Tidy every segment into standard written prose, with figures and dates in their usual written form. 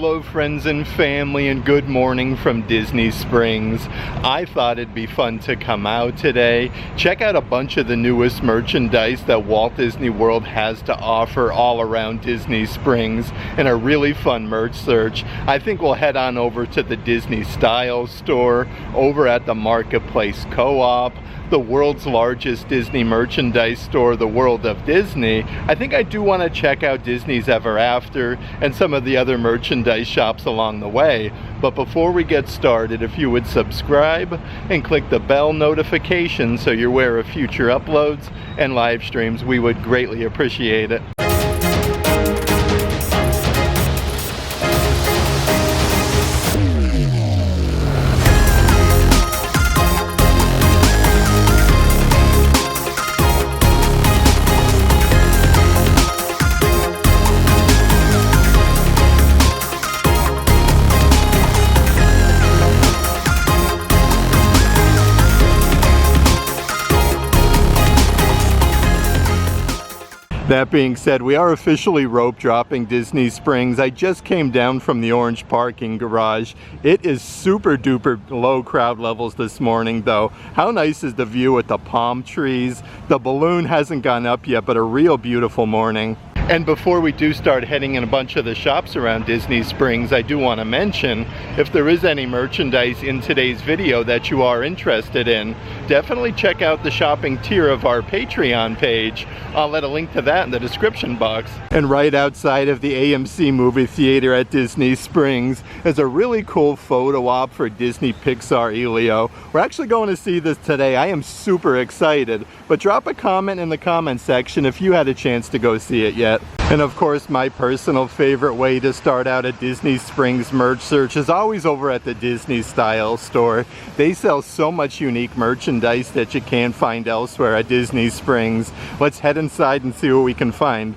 Hello friends and family, and good morning from Disney Springs. I thought it'd be fun to come out today, check out a bunch of the newest merchandise that Walt Disney World has to offer all around Disney Springs in a really fun merch search. I think we'll head on over to the Disney Style store over at the Marketplace Co-op, the world's largest Disney merchandise store, the World of Disney. I think I do want to check out Disney's Ever After and some of the other merchandise shops along the way. But before we get started, if you would subscribe and click the bell notification so you're aware of future uploads and live streams, we would greatly appreciate it. That being said, we are officially rope dropping Disney Springs. I just came down from the orange parking garage. It is super duper low crowd levels this morning though. How nice is the view with the palm trees? The balloon hasn't gone up yet, but a real beautiful morning. And before we do start heading in a bunch of the shops around Disney Springs, I do want to mention, if there is any merchandise in today's video that you are interested in, definitely check out the shopping tier of our Patreon page. I'll let a link to that in the description box. And right outside of the AMC movie theater at Disney Springs is a really cool photo op for Disney Pixar Elio. We're actually going to see this today. I am super excited, but drop a comment in the comment section if you had a chance to go see it yet. And of course, my personal favorite way to start out a Disney Springs merch search is always over at the Disney Style store. They sell so much unique merchandise that you can't find elsewhere at Disney Springs. Let's head inside and see what we can find.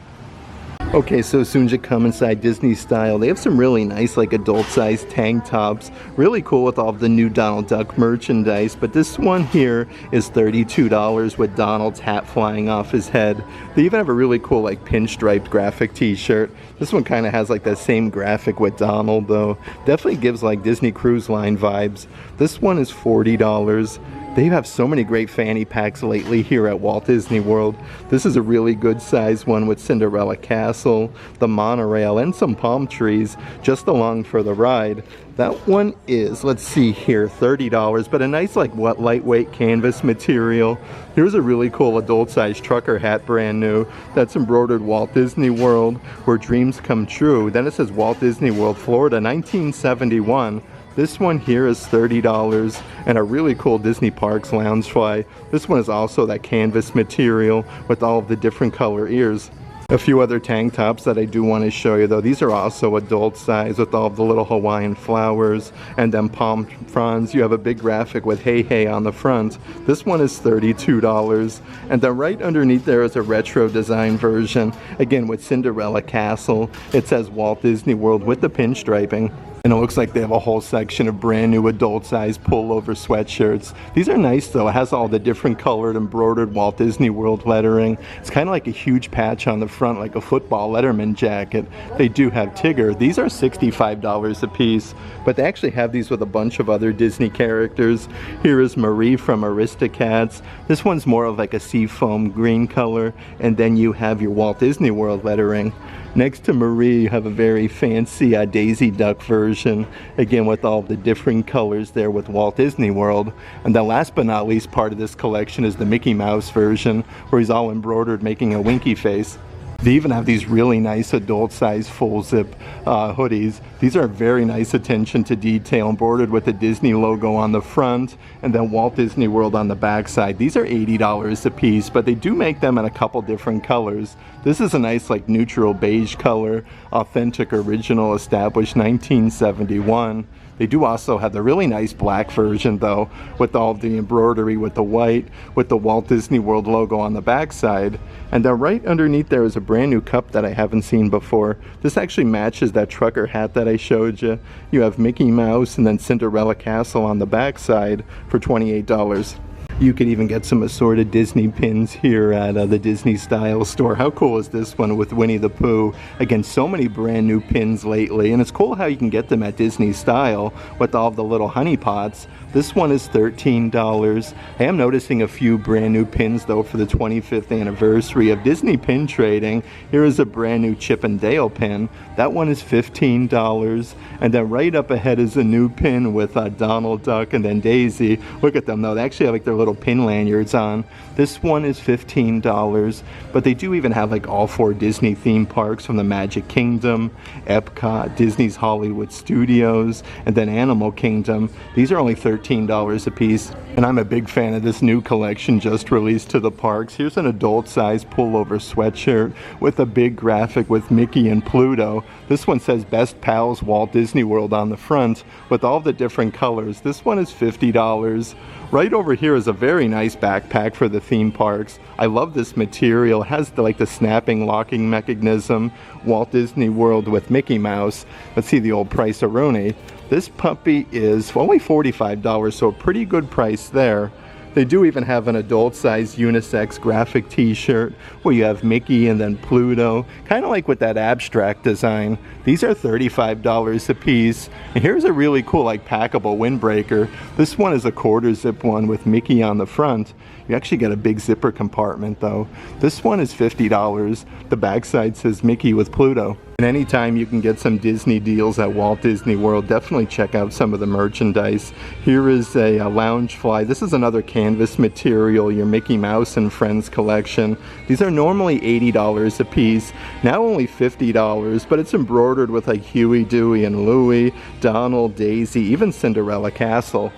Okay, so as soon as you come inside Disney Style, they have some really nice like adult-sized tank tops. Really cool with all of the new Donald Duck merchandise, but this one here is $32 with Donald's hat flying off his head. They even have a really cool like pinstriped graphic t-shirt. This one kind of has like that same graphic with Donald though. Definitely gives like Disney Cruise Line vibes. This one is $40. They have so many great fanny packs lately here at Walt Disney World. This is a really good size one with Cinderella Castle, the monorail, and some palm trees just along for the ride. That one is, let's see here, $30, but a nice like lightweight canvas material. Here's a really cool adult-sized trucker hat, brand new. That's embroidered Walt Disney World, where dreams come true. Then it says Walt Disney World, Florida, 1971. This one here is $30 and a really cool Disney Parks Loungefly. This one is also that canvas material with all of the different color ears. A few other tank tops that I do want to show you though. These are also adult size with all of the little Hawaiian flowers and then palm fronds. You have a big graphic with Hey Hey on the front. This one is $32. And then right underneath there is a retro design version. Again with Cinderella Castle. It says Walt Disney World with the pinstriping. And it looks like they have a whole section of brand new adult size pullover sweatshirts. These are nice though. It has all the different colored embroidered Walt Disney World lettering. It's kind of like a huge patch on the front, like a football Letterman jacket. They do have Tigger. These are $65 a piece, but they actually have these with a bunch of other Disney characters. Here is Marie from Aristocats. This one's more of like a seafoam green color, and then you have your Walt Disney World lettering. Next to Marie, you have a very fancy Daisy Duck version, again with all the different colors there with Walt Disney World. And the last but not least part of this collection is the Mickey Mouse version, where he's all embroidered making a winky face. They even have these really nice adult-sized full-zip hoodies. These are very nice attention to detail, embroidered with the Disney logo on the front and then Walt Disney World on the back side. These are $80 a piece, but they do make them in a couple different colors. This is a nice like neutral beige color, authentic original, established 1971. They do also have the really nice black version though, with all the embroidery with the white, with the Walt Disney World logo on the back side. And then right underneath there is a brand new cup that I haven't seen before. This actually matches that trucker hat that I showed you. You have Mickey Mouse and then Cinderella Castle on the back side for $28. You could even get some assorted Disney pins here at the Disney Style store. How cool is this one with Winnie the Pooh? Again, so many brand new pins lately, and it's cool how you can get them at Disney Style with all of the little honey pots. This one is $13. I am noticing a few brand new pins though for the 25th anniversary of Disney pin trading. Here is a brand new Chip and Dale pin. That one is $15. And then right up ahead is a new pin with Donald Duck and then Daisy. Look at them though, they actually have like their little pin lanyards on. This one is $15, but they do even have like all 4 Disney theme parks from the Magic Kingdom, Epcot, Disney's Hollywood Studios, and then Animal Kingdom. These are only $13 a piece, and I'm a big fan of this new collection just released to the parks. Here's an adult size pullover sweatshirt with a big graphic with Mickey and Pluto. This one says Best Pals Walt Disney World on the front with all the different colors. This one is $50. Right over here is a very nice backpack for the theme parks. I love this material. It has the snapping locking mechanism. Walt Disney World with Mickey Mouse. Let's see the old price-a-roni. This puppy is only $45, so a pretty good price there. They do even have an adult-sized unisex graphic t-shirt where you have Mickey and then Pluto, kind of like with that abstract design. These are $35 a piece. And here's a really cool packable windbreaker. This one is a quarter zip one with Mickey on the front. You actually get a big zipper compartment though. This one is $50. The backside says Mickey with Pluto. And anytime you can get some Disney deals at Walt Disney World, definitely check out some of the merchandise. Here is a Loungefly. This is another canvas material, your Mickey Mouse and Friends collection. These are normally $80 a piece, now only $50, but it's embroidered with Huey, Dewey, and Louie, Donald, Daisy, even Cinderella Castle.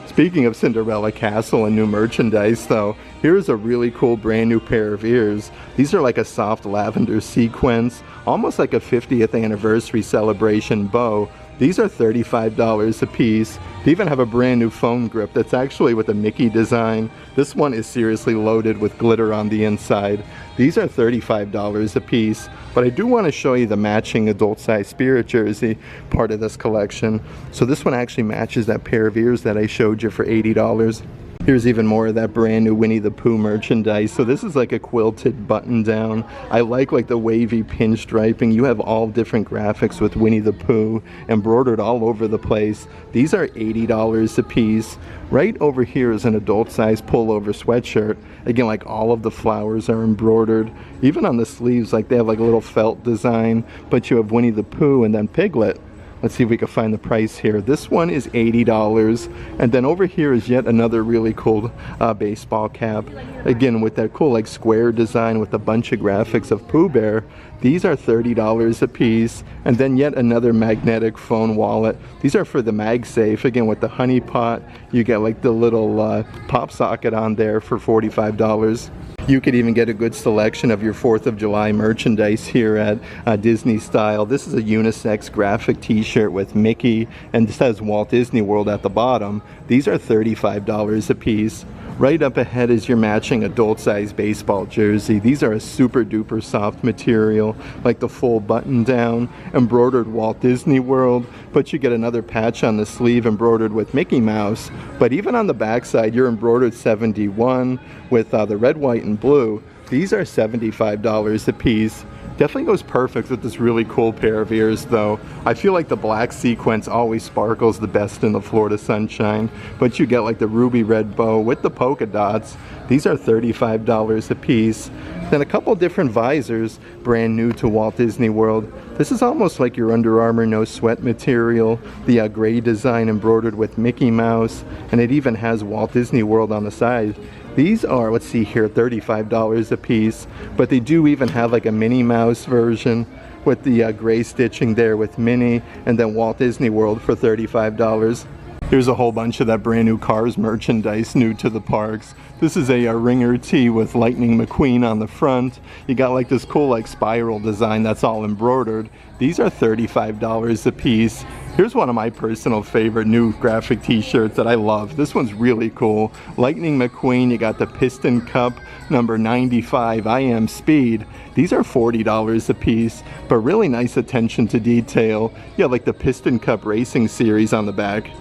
Speaking of Cinderella Castle and new merchandise though, here's a really cool brand new pair of ears. These are like a soft lavender sequence, almost like a 50th anniversary celebration bow. These are $35 a piece. They even have a brand new phone grip that's actually with a Mickey design. This one is seriously loaded with glitter on the inside. These are $35 a piece, but I do want to show you the matching adult-size Spirit jersey part of this collection. So this one actually matches that pair of ears that I showed you for $80. Here's even more of that brand new Winnie the Pooh merchandise. So this is like a quilted button down. I like the wavy pinstriping. You have all different graphics with Winnie the Pooh embroidered all over the place. These are $80 a piece. Right over here is an adult size pullover sweatshirt. Again, all of the flowers are embroidered. Even on the sleeves, they have a little felt design, but you have Winnie the Pooh and then Piglet. Let's see if we can find the price here. This one is $80. And then over here is yet another really cool baseball cap. Again, with that cool square design with a bunch of graphics of Pooh Bear. These are $30 a piece. And then yet another magnetic phone wallet. These are for the MagSafe. Again, with the honey pot, you get the little pop socket on there for $45. You could even get a good selection of your 4th of July merchandise here at Disney Style. This is a unisex graphic t-shirt with Mickey and it says Walt Disney World at the bottom. These are $35 a piece. Right up ahead is your matching adult-size baseball jersey. These are a super duper soft material, like the full button down, embroidered Walt Disney World, but you get another patch on the sleeve embroidered with Mickey Mouse. But even on the backside, you're embroidered 71 with the red, white, and blue. These are $75 a piece. Definitely goes perfect with this really cool pair of ears though. I feel the black sequence always sparkles the best in the Florida sunshine, but you get the ruby red bow with the polka dots. These are $35 a piece. Then a couple different visors, brand new to Walt Disney World. This is almost like your Under Armour no sweat material, the gray design embroidered with Mickey Mouse, and it even has Walt Disney World on the side. These are, let's see here, $35 a piece, but they do even have a Minnie Mouse version with the gray stitching there with Minnie, and then Walt Disney World for $35. Here's a whole bunch of that brand new Cars merchandise new to the parks. This is a ringer tee with Lightning McQueen on the front. You got this cool spiral design that's all embroidered. These are $35 a piece. Here's one of my personal favorite new graphic t-shirts that I love. This one's really cool. Lightning McQueen, you got the Piston Cup number 95, I Am Speed. These are $40 a piece, but really nice attention to detail. Yeah, the Piston Cup Racing Series on the back.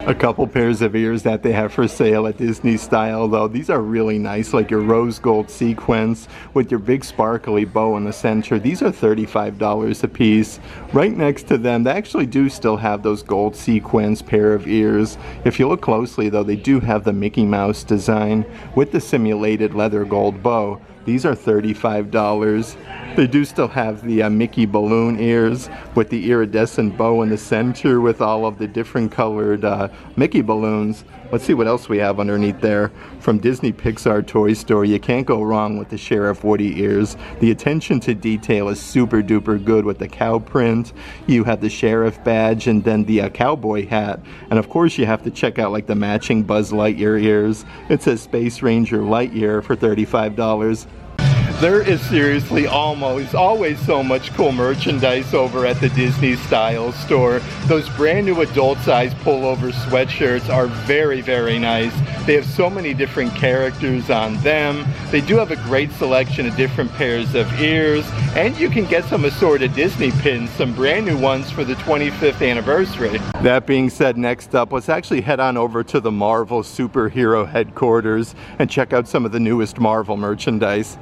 A couple pairs of ears that they have for sale at Disney Style though. These are really nice, like your rose gold sequence with your big sparkly bow in the center. These are $35 a piece. Right next to them, they actually do still have those gold sequence pair of ears. If you look closely though, they do have the Mickey Mouse design with the simulated leather gold bow. These are $35. They do still have the Mickey balloon ears with the iridescent bow in the center with all of the different colored Mickey balloons. Let's see what else we have underneath there. From Disney Pixar Toy Story, you can't go wrong with the Sheriff Woody ears. The attention to detail is super duper good with the cow print. You have the sheriff badge and then the cowboy hat. And of course you have to check out like the matching Buzz Lightyear ears. It says Space Ranger Lightyear for $35. There is seriously almost always so much cool merchandise over at the Disney Style store. Those brand new adult size pullover sweatshirts are very, very nice. They have so many different characters on them. They do have a great selection of different pairs of ears, and you can get some assorted Disney pins, some brand new ones for the 25th anniversary. That being said, next up, let's actually head on over to the Marvel superhero headquarters and check out some of the newest Marvel merchandise.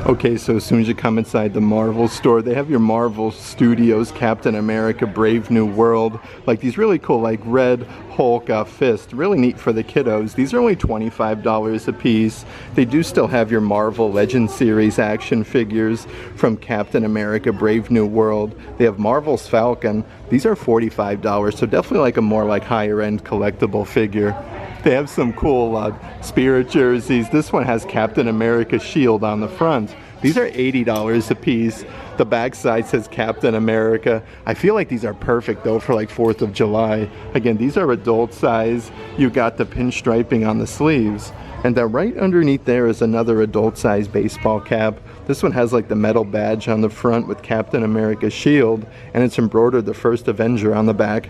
Okay, so as soon as you come inside the Marvel store, they have your Marvel Studios Captain America Brave New World, like these really cool like red Hulk fist, really neat for the kiddos. These are only $25 a piece. They do still have your Marvel Legends series action figures from Captain America Brave New World. They have Marvel's Falcon. These are $45, so definitely like a more like higher end collectible figure. They have some cool Spirit jerseys. This one has Captain America's shield on the front. These are $80 a piece. The back side says Captain America. I feel like these are perfect though for like 4th of July. Again, these are adult size. You got the pinstriping on the sleeves. And then right underneath there is another adult size baseball cap. This one has like the metal badge on the front with Captain America's shield, and it's embroidered the first Avenger on the back.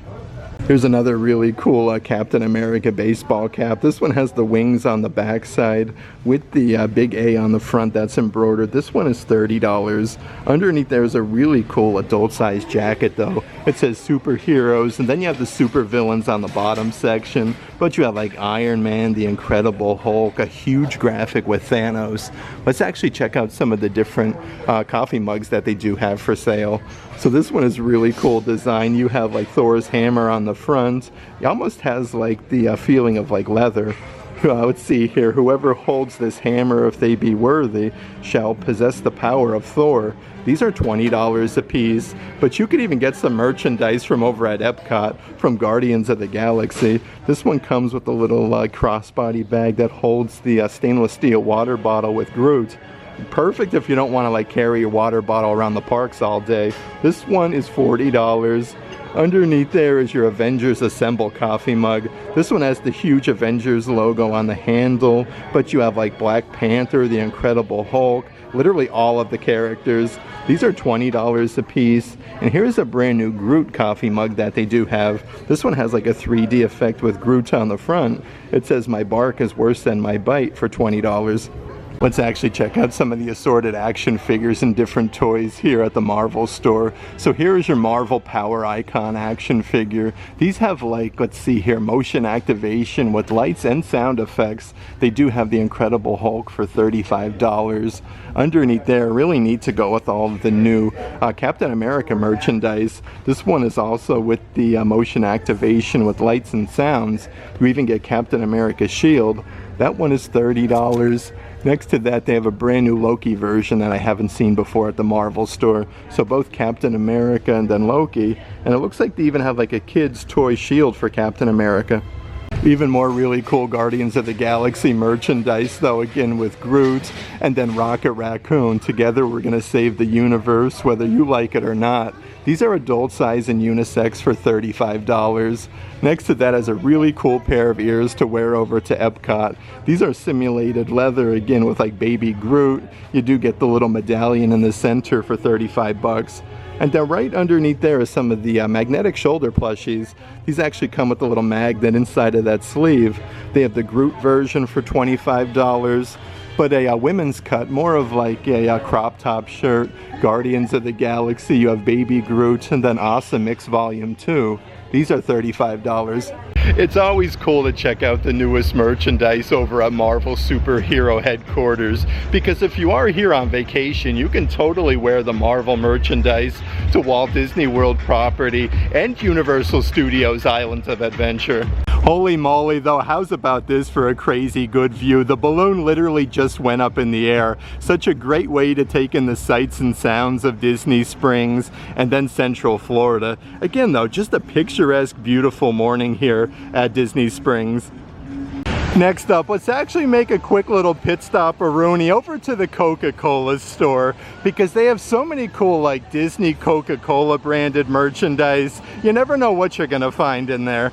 Here's another really cool Captain America baseball cap. This one has the wings on the back side with the big A on the front that's embroidered. This one is $30. Underneath there's a really cool adult size jacket though. It says superheroes, and then you have the super villains on the bottom section. But you have like Iron Man, the Incredible Hulk, a huge graphic with Thanos. Let's actually check out some of the different coffee mugs that they do have for sale. So this one is really cool design. You have like Thor's hammer on the front. It almost has like the feeling of like leather. Let's see here. Whoever holds this hammer, if they be worthy, shall possess the power of Thor. These are $20 a piece, but you could even get some merchandise from over at Epcot from Guardians of the Galaxy. This one comes with a little crossbody bag that holds the stainless steel water bottle with Groot. Perfect if you don't want to like carry your water bottle around the parks all day. This one is $40. Underneath there is your Avengers Assemble coffee mug. This one has the huge Avengers logo on the handle, but you have like Black Panther, the Incredible Hulk, literally all of the characters. These are $20 a piece. And here's a brand new Groot coffee mug that they do have. This one has like a 3D effect with Groot on the front. It says "My bark is worse than my bite" for $20. Let's actually check out some of the assorted action figures and different toys here at the Marvel store. So here is your Marvel Power Icon action figure. These have like, let's see here, motion activation with lights and sound effects. They do have the Incredible Hulk for $35. Underneath there, really neat to go with all of the new Captain America merchandise. This one is also with the motion activation with lights and sounds. You even get Captain America's shield. That one is $30. Next to that, they have a brand new Loki version that I haven't seen before at the Marvel store. So both Captain America and then Loki. And it looks like they even have like a kid's toy shield for Captain America. Even more really cool Guardians of the Galaxy merchandise though, again with Groot and then Rocket Raccoon. Together we're going to save the universe, whether you like it or not. These are adult size and unisex for $35. Next to that is a really cool pair of ears to wear over to Epcot. These are simulated leather, again with like baby Groot. You do get the little medallion in the center for $35. And then right underneath there is some of the magnetic shoulder plushies. These actually come with a little magnet inside of that sleeve. They have the Groot version for $25. but a women's cut, more of like a crop top shirt, Guardians of the Galaxy. You have Baby Groot, and then Awesome Mix Volume 2. These are $35. It's always cool to check out the newest merchandise over at Marvel Superhero Headquarters, because if you are here on vacation, you can totally wear the Marvel merchandise to Walt Disney World property and Universal Studios Islands of Adventure. Holy moly though, how's about this for a crazy good view? The balloon literally just went up in the air. Such a great way to take in the sights and sounds of Disney Springs and then Central Florida. Again though, just a picturesque, beautiful morning here at Disney Springs. Next up, let's actually make a quick little pit stop over to the Coca-Cola store, because they have so many cool like Disney Coca-Cola branded merchandise. You never know what you're gonna find in there.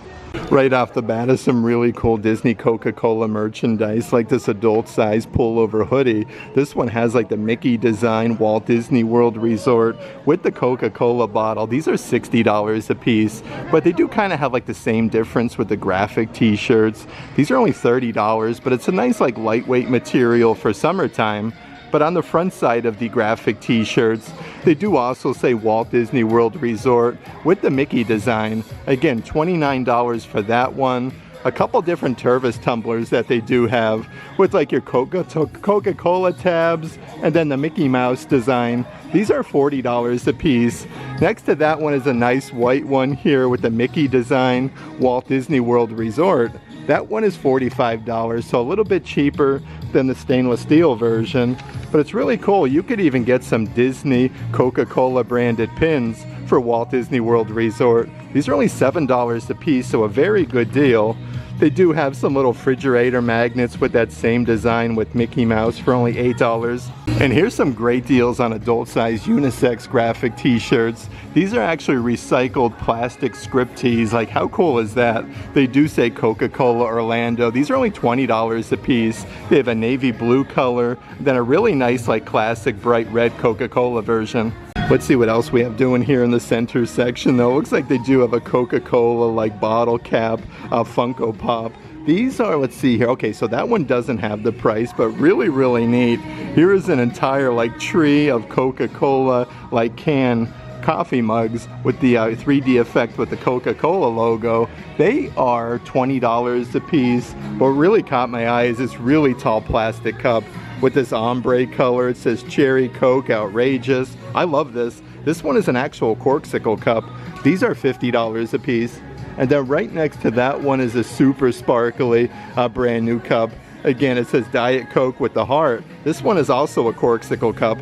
Right off the bat is some really cool Disney Coca-Cola merchandise, like this adult size pullover hoodie. This one has like the Mickey design Walt Disney World Resort with the Coca-Cola bottle. These are $60 a piece, but they do kind of have like the same difference with the graphic t-shirts. These are only $30, but it's a nice like lightweight material for summertime. But on the front side of the graphic t-shirts, they do also say Walt Disney World Resort with the Mickey design. Again, $29 for that one. A couple different Tervis tumblers that they do have with like your Coca-Cola tabs and then the Mickey Mouse design. These are $40 a piece. Next to that one is a nice white one here with the Mickey design, Walt Disney World Resort. That one is $45, so a little bit cheaper than the stainless steel version, but it's really cool. You could even get some Disney Coca-Cola branded pins for Walt Disney World Resort. These are only $7 a piece, so a very good deal. They do have some little refrigerator magnets with that same design with Mickey Mouse for only $8. And here's some great deals on adult size unisex graphic t-shirts. These are actually recycled plastic script tees. Like, how cool is that? They do say Coca-Cola Orlando. These are only $20 a piece. They have a navy blue color, then a really nice like classic bright red Coca-Cola version. Let's see what else we have doing here in the center section though. Looks like they do have a Coca-Cola like bottle cap Funko Pop. These are, let's see here, okay, so that one doesn't have the price, but really, really neat. Here is an entire like tree of Coca-Cola like can coffee mugs with the 3D effect with the Coca-Cola logo. They are $20 a piece. What really caught my eye is this really tall plastic cup with this ombre color. It says Cherry Coke, outrageous. I love this. This one is an actual corksicle cup. These are $50 a piece. And then right next to that one is a super sparkly brand new cup. Again, it says Diet Coke with the heart. This one is also a corksicle cup.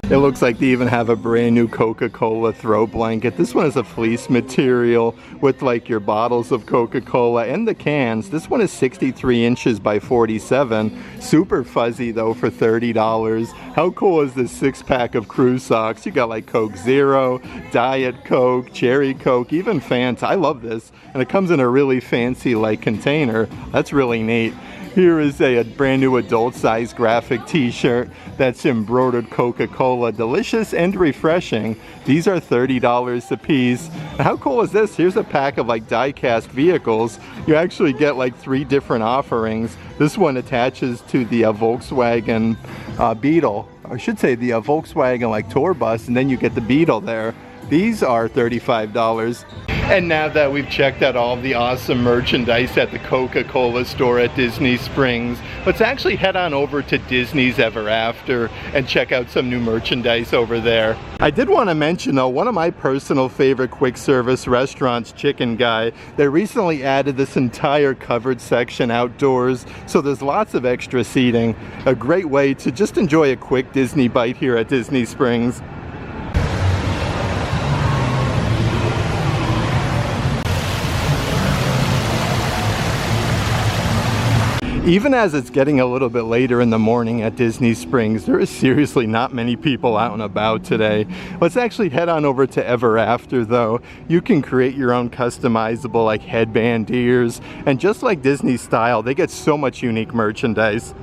It looks like they even have a brand new Coca-Cola throw blanket. This one is a fleece material with like your bottles of Coca-Cola and the cans. This one is 63 inches by 47. Super fuzzy though for $30. How cool is this 6-pack of Crew socks? You got like Coke Zero, Diet Coke, Cherry Coke, even Fanta. I love this. And it comes in a really fancy like container. That's really neat. Here is a brand new adult size graphic t-shirt that's embroidered Coca-Cola, delicious and refreshing. These are $30 a piece. How cool is this? Here's a pack of like die-cast vehicles. You actually get like 3 different offerings. This one attaches to the Volkswagen Beetle. I should say the Volkswagen like tour bus, and then you get the Beetle there. These are $35. And now that we've checked out all of the awesome merchandise at the Coca-Cola store at Disney Springs, let's actually head on over to Disney's Ever After and check out some new merchandise over there. I did want to mention though, one of my personal favorite quick service restaurants, Chicken Guy, they recently added this entire covered section outdoors, so there's lots of extra seating. A great way to just enjoy a quick Disney bite here at Disney Springs. Even as it's getting a little bit later in the morning at Disney Springs, there is seriously not many people out and about today. Let's actually head on over to Ever After though. You can create your own customizable like headband ears, and just like Disney style, they get so much unique merchandise.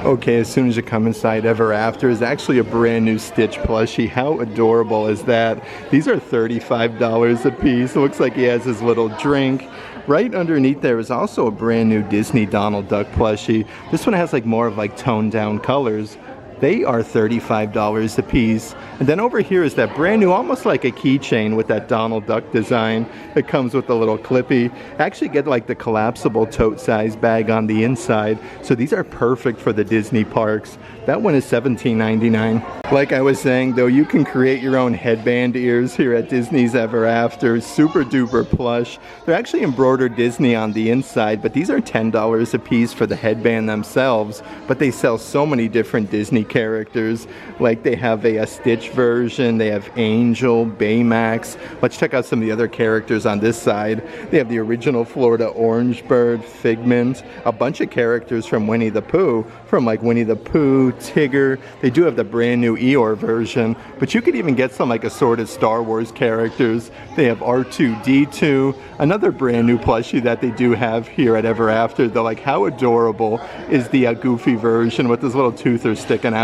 Okay, as soon as you come inside Ever After is actually a brand new Stitch plushie. How adorable is that? These are $35 a piece. It looks like he has his little drink Right underneath there is also a brand new Disney Donald Duck plushie. This one has like more of like toned down colors. They are $35 a piece. And then over here is that brand new, almost like a keychain with that Donald Duck design. It comes with a little clippy. Actually get like the collapsible tote size bag on the inside. So these are perfect for the Disney parks. That one is $17.99. Like I was saying though, you can create your own headband ears here at Disney's Ever After. Super duper plush. They're actually embroidered Disney on the inside, but these are $10 a piece for the headband themselves. But they sell so many different Disney characters. Like they have a Stitch version, they have Angel, Baymax. Let's check out some of the other characters on this side. They have the original Florida Orange Bird, Figment, a bunch of characters from Winnie the Pooh, from like Winnie the Pooh, Tigger. They do have the brand new Eeyore version, but you could even get some like assorted Star Wars characters. They have R2-D2, another brand new plushie that they do have here at Ever After. Though, like, how adorable is the Goofy version with his little toothers sticking out.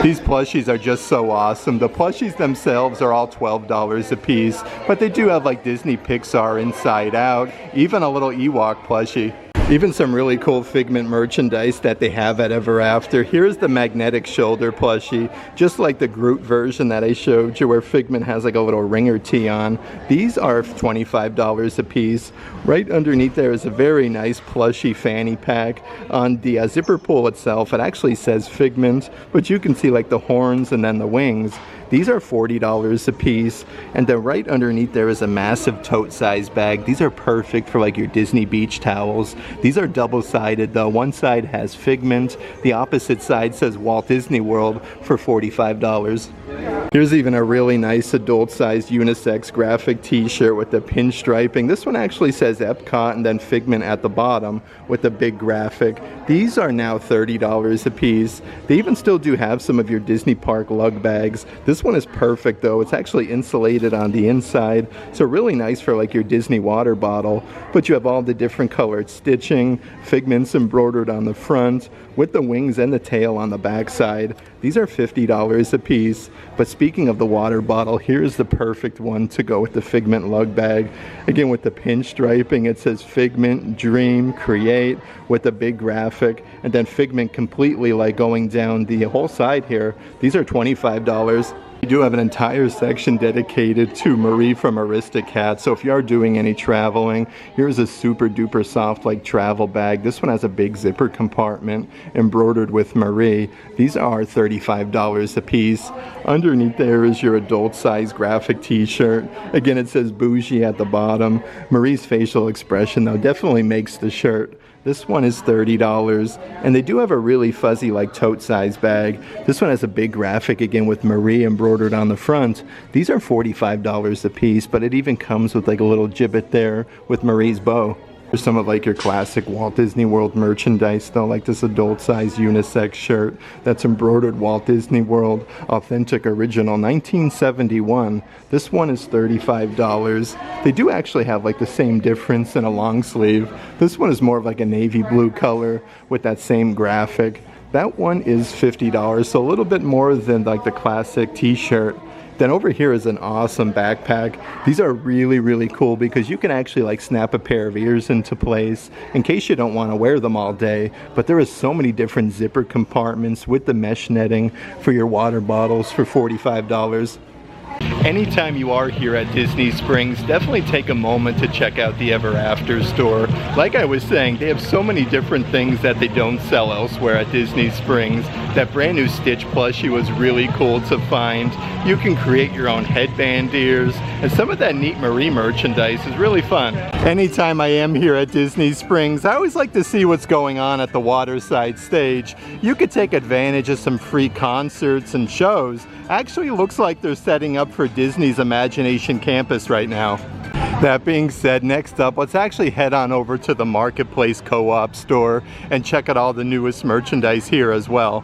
These plushies are just so awesome. The plushies themselves are all $12 a piece, but they do have like Disney Pixar Inside Out, even a little Ewok plushie. Even some really cool Figment merchandise that they have at Ever After. Here's the magnetic shoulder plushie, just like the Groot version that I showed you, where Figment has like a little ringer tee on. These are $25 a piece. Right underneath there is a very nice plushie fanny pack. On the zipper pull itself, it actually says Figment, but you can see like the horns and then the wings. These are $40 a piece. And then right underneath there is a massive tote size bag. These are perfect for like your Disney beach towels. These are double-sided though. One side has Figment, the opposite side says Walt Disney World for $45. Here's even a really nice adult-sized unisex graphic t-shirt with the pinstriping. This one actually says Epcot and then Figment at the bottom with the big graphic. These are now $30 a piece. They even still do have some of your Disney park lug bags. This one is perfect though. It's actually insulated on the inside, so really nice for like your Disney water bottle. But you have all the different colored stitching, Figments embroidered on the front with the wings and the tail on the back side. These are $50 a piece. But speaking of the water bottle, here's the perfect one to go with the Figment lug bag. Again, with the pinstriping, it says Figment, Dream, Create with a big graphic, and then Figment completely like going down the whole side here. These are $25. We do have an entire section dedicated to Marie from Aristocat, so if you are doing any traveling, here's a super duper soft like travel bag. This one has a big zipper compartment embroidered with Marie. These are $35 a piece. Underneath there is your adult size graphic t-shirt. Again, it says Bougie at the bottom. Marie's facial expression though definitely makes the shirt. This one is $30, and they do have a really fuzzy like tote size bag. This one has a big graphic again with Marie embroidered on the front. These are $45 a piece, but it even comes with like a little gibbet there with Marie's bow. There's some of like your classic Walt Disney World merchandise though, like this adult size unisex shirt that's embroidered Walt Disney World, authentic original 1971. This one is $35. They do actually have like the same difference in a long sleeve. This one is more of like a navy blue color with that same graphic. That one is $50, so a little bit more than like the classic t-shirt. Then over here is an awesome backpack. These are really, really cool because you can actually like snap a pair of ears into place in case you don't want to wear them all day. But there is so many different zipper compartments with the mesh netting for your water bottles for $45. Anytime you are here at Disney Springs, definitely take a moment to check out the Ever After store. Like I was saying, they have so many different things that they don't sell elsewhere at Disney Springs. That brand new Stitch plushie was really cool to find. You can create your own headband ears, and some of that neat Marie merchandise is really fun. Anytime I am here at Disney Springs, I always like to see what's going on at the waterside stage. You could take advantage of some free concerts and shows. Actually, looks like they're setting up for Disney's Imagination Campus right now. That being said, next up, let's actually head on over to the Marketplace Co-op store and check out all the newest merchandise here as well.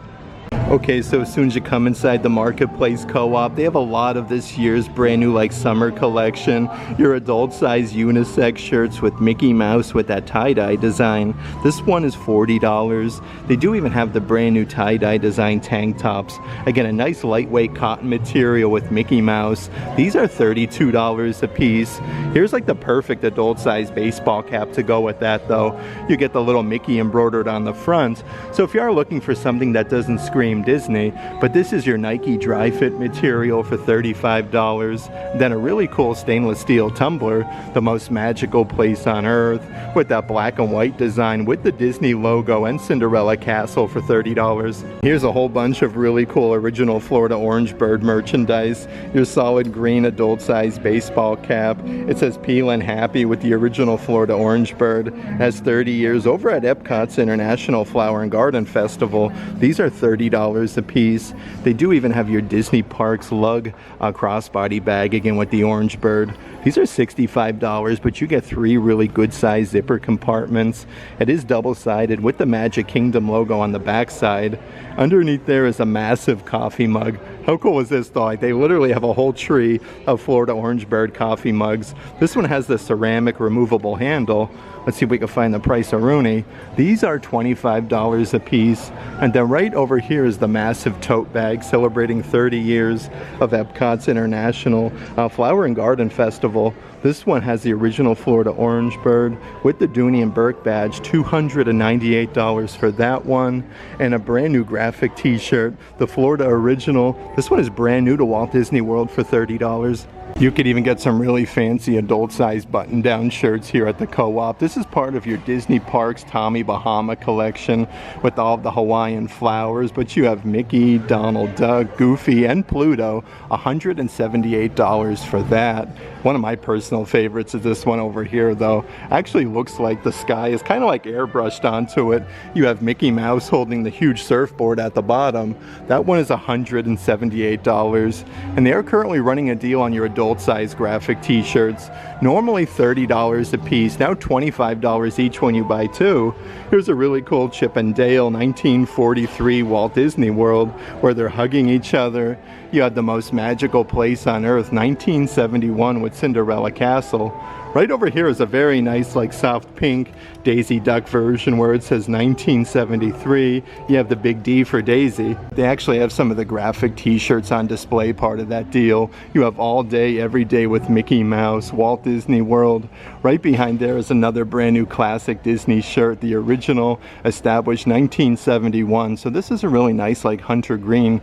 Okay, so as soon as you come inside the Marketplace Co-op, they have a lot of this year's brand new like summer collection. Your adult size unisex shirts with Mickey Mouse with that tie-dye design. This one is $40. They do even have the brand new tie-dye design tank tops. Again, a nice lightweight cotton material with Mickey Mouse. These are $32 a piece. Here's like the perfect adult size baseball cap to go with that though. You get the little Mickey embroidered on the front. So if you are looking for something that doesn't scream Disney, but this is your Nike dry fit material for $35. Then a really cool stainless steel tumbler, the most magical place on earth, with that black and white design with the Disney logo and Cinderella Castle for $30. Here's a whole bunch of really cool original Florida Orange Bird merchandise. Your solid green adult size baseball cap. It says Peelin' Happy with the original Florida Orange Bird. It has 30 years over at Epcot's International Flower and Garden Festival. These are $30 a piece. They do even have your Disney Parks lug crossbody bag, again with the orange bird. These are $65, but you get 3 really good sized zipper compartments. It is double-sided with the Magic Kingdom logo on the back side. Underneath there is a massive coffee mug. How cool is this though? Like, they literally have a whole tree of Florida Orange Bird coffee mugs. This one has the ceramic removable handle. Let's see if we can find the price of Rooney. These are $25 a piece. And then right over here is the massive tote bag celebrating 30 years of Epcot's International Flower and Garden Festival. This one has the original Florida Orange Bird with the Dooney and Burke badge, $298 for that one. And a brand new graphic t-shirt, the Florida Original. This one is brand new to Walt Disney World for $30. You could even get some really fancy adult-sized button-down shirts here at the Co-op. This is part of your Disney Parks Tommy Bahama collection with all of the Hawaiian flowers, but you have Mickey, Donald Duck, Goofy, and Pluto. $178 for that. One of my personal favorites is this one over here, though. Actually looks like the sky is kind of like airbrushed onto it. You have Mickey Mouse holding the huge surfboard at the bottom. That one is $178, and they are currently running a deal on your adult-sized graphic t-shirts. Normally $30 a piece, now $25 each when you buy 2. Here's a really cool Chip and Dale 1943 Walt Disney World where they're hugging each other. You had the most magical place on earth, 1971 with Cinderella Castle. Right over here is a very nice like soft pink Daisy Duck version where it says 1973. You have the big D for Daisy. They actually have some of the graphic t-shirts on display, part of that deal. You have All Day Every Day with Mickey Mouse, Walt Disney World. Right behind there is another brand new classic Disney shirt, the original, established 1971. So this is a really nice like hunter green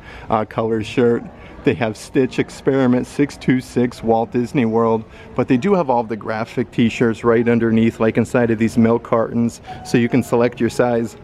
color shirt. They have Stitch Experiment 626 Walt Disney World, but they do have all of the graphic t-shirts right underneath, like inside of these milk cartons, so you can select your size.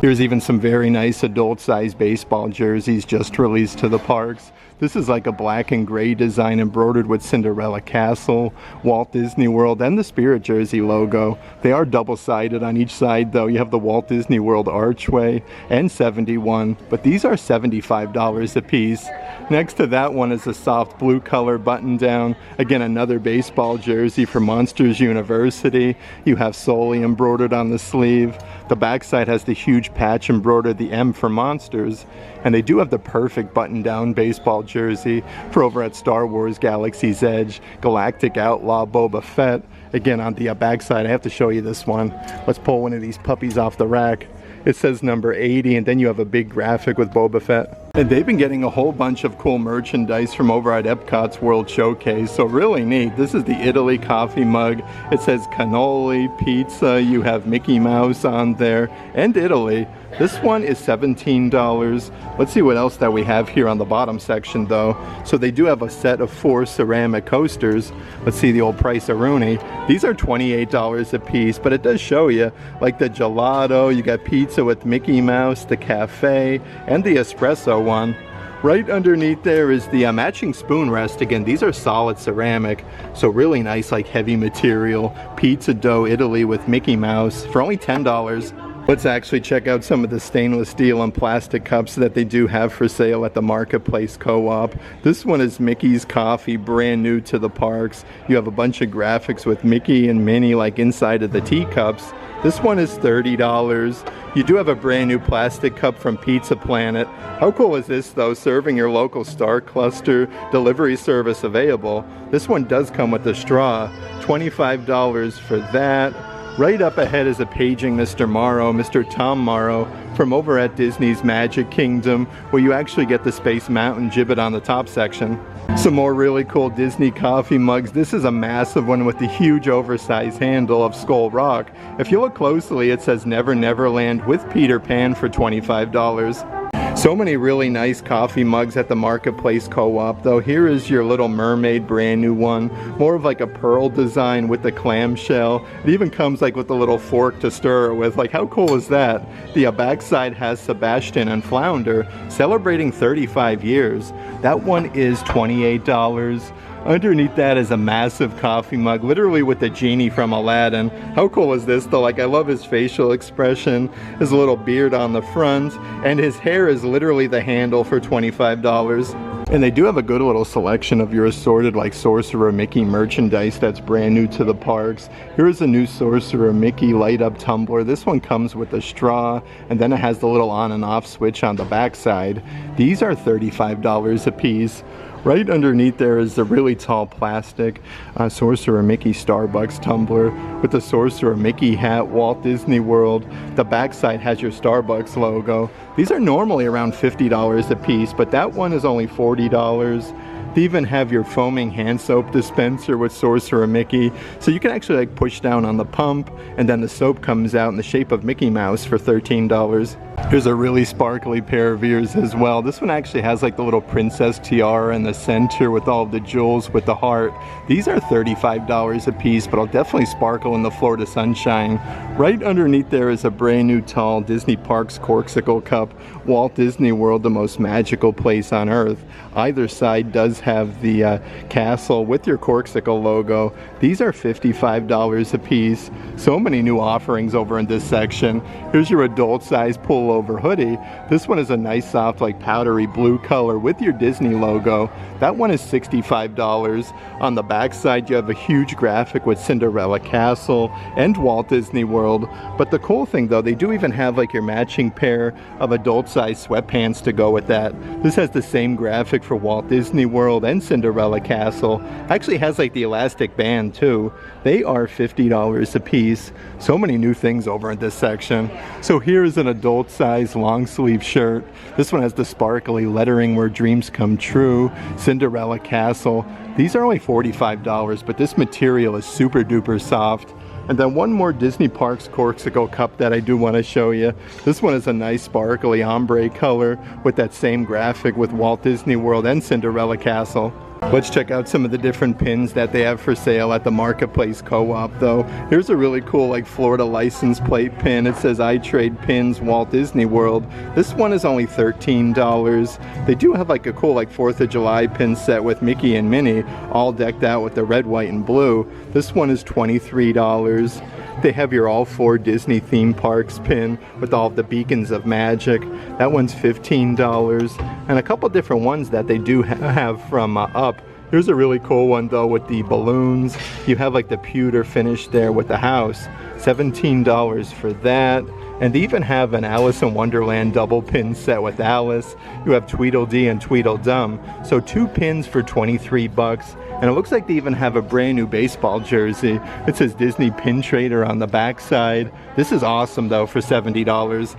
There's even some very nice adult-sized baseball jerseys just released to the parks. This is like a black and gray design embroidered with Cinderella Castle, Walt Disney World, and the Spirit Jersey logo. They are double-sided on each side though. You have the Walt Disney World archway and 71, but these are $75 a piece. Next to that one is a soft blue color button down. Again, another baseball jersey for Monsters University. You have Sully embroidered on the sleeve. The backside has the huge patch embroidered, the M for Monsters. And they do have the perfect button-down baseball jersey for over at Star Wars Galaxy's Edge, Galactic Outlaw Boba Fett. Again, on the backside, I have to show you this one. Let's pull one of these puppies off the rack. It says number 80, and then you have a big graphic with Boba Fett. And they've been getting a whole bunch of cool merchandise from over at Epcot's World Showcase, so really neat. This is the Italy coffee mug. It says cannoli, pizza, you have Mickey Mouse on there, and Italy. This one is $17. Let's see what else that we have here on the bottom section though. So they do have a set of 4 ceramic coasters. Let's see the old price of Rooney. These are $28 a piece, but it does show you like the gelato, you got pizza with Mickey Mouse, the cafe, and the espresso one. Right underneath there is the matching spoon rest. Again, these are solid ceramic, so really nice like heavy material. Pizza dough Italy with Mickey Mouse for only $10. Let's actually check out some of the stainless steel and plastic cups that they do have for sale at the Marketplace Co-op. This one is Mickey's Coffee, brand new to the parks. You have a bunch of graphics with Mickey and Minnie like inside of the teacups. This one is $30. You do have a brand new plastic cup from Pizza Planet. How cool is this though, serving your local Star Cluster delivery service available. This one does come with a straw. $25 for that. Right up ahead is a paging Mr. Morrow, Mr. Tom Morrow, from over at Disney's Magic Kingdom, where you actually get the Space Mountain gibbet on the top section. Some more really cool Disney coffee mugs. This is a massive one with the huge oversized handle of Skull Rock. If you look closely, it says Never Neverland with Peter Pan for $25. So many really nice coffee mugs at the Marketplace Co-op though. Here is your Little Mermaid brand new one. More of like a pearl design with the clamshell. It even comes like with a little fork to stir it with. Like how cool is that? The backside has Sebastian and Flounder celebrating 35 years. That one is $28. Underneath that is a massive coffee mug, literally with the genie from Aladdin. How cool is this though? Like I love his facial expression, his little beard on the front, and his hair is literally the handle for $25. And they do have a good little selection of your assorted like Sorcerer Mickey merchandise that's brand new to the parks. Here's a new Sorcerer Mickey light up tumbler. This one comes with a straw, and then it has the little on and off switch on the back side. These are $35 a piece. Right underneath there is the really tall plastic Sorcerer Mickey Starbucks tumbler with the Sorcerer Mickey hat, Walt Disney World. The backside has your Starbucks logo. These are normally around $50 a piece, but that one is only $40. They even have your foaming hand soap dispenser with Sorcerer Mickey. So you can actually like push down on the pump and then the soap comes out in the shape of Mickey Mouse for $13. Here's a really sparkly pair of ears as well. This one actually has like the little princess tiara in the center with all of the jewels with the heart. These are $35 a piece, but it'll definitely sparkle in the Florida sunshine. Right underneath there is a brand new tall Disney Parks Corksicle cup. Walt Disney World, the most magical place on earth. Either side does have the castle with your Corksicle logo. These are $55 a piece. So many new offerings over in this section. Here's your adult size pullover hoodie. This one is a nice soft like powdery blue color with your Disney logo. That one is $65. On the back side you have a huge graphic with Cinderella Castle and Walt Disney World. But the cool thing though, they do even have like your matching pair of adult size sweatpants to go with that. This has the same graphic for Walt Disney World and Cinderella Castle. Actually has like the elastic band too. They are $50 a piece. So many new things over in this section. So here's an adult size long sleeve shirt. This one has the sparkly lettering where dreams come true. Cinderella Castle. These are only $45, but this material is super duper soft. And then one more Disney Parks Corksicle cup that I do want to show you. This one is a nice sparkly ombre color with that same graphic with Walt Disney World and Cinderella Castle. Let's check out some of the different pins that they have for sale at the Marketplace Co-op though. Here's a really cool like Florida license plate pin. It says I trade pins Walt Disney World. This one is only $13. They do have like a cool like 4th of July pin set with Mickey and Minnie all decked out with the red, white, and blue. This one is $23. They have your all 4 Disney theme parks pin with all of the beacons of magic. That one's $15. And a couple different ones that they do have from Up. Here's a really cool one though with the balloons. You have like the pewter finish there with the house. $17 for that. And they even have an Alice in Wonderland double pin set with Alice. You have Tweedledee and Tweedledum. So 2 pins for $23. And it looks like they even have a brand new baseball jersey. It says Disney Pin Trader on the back side. This is awesome though for $70.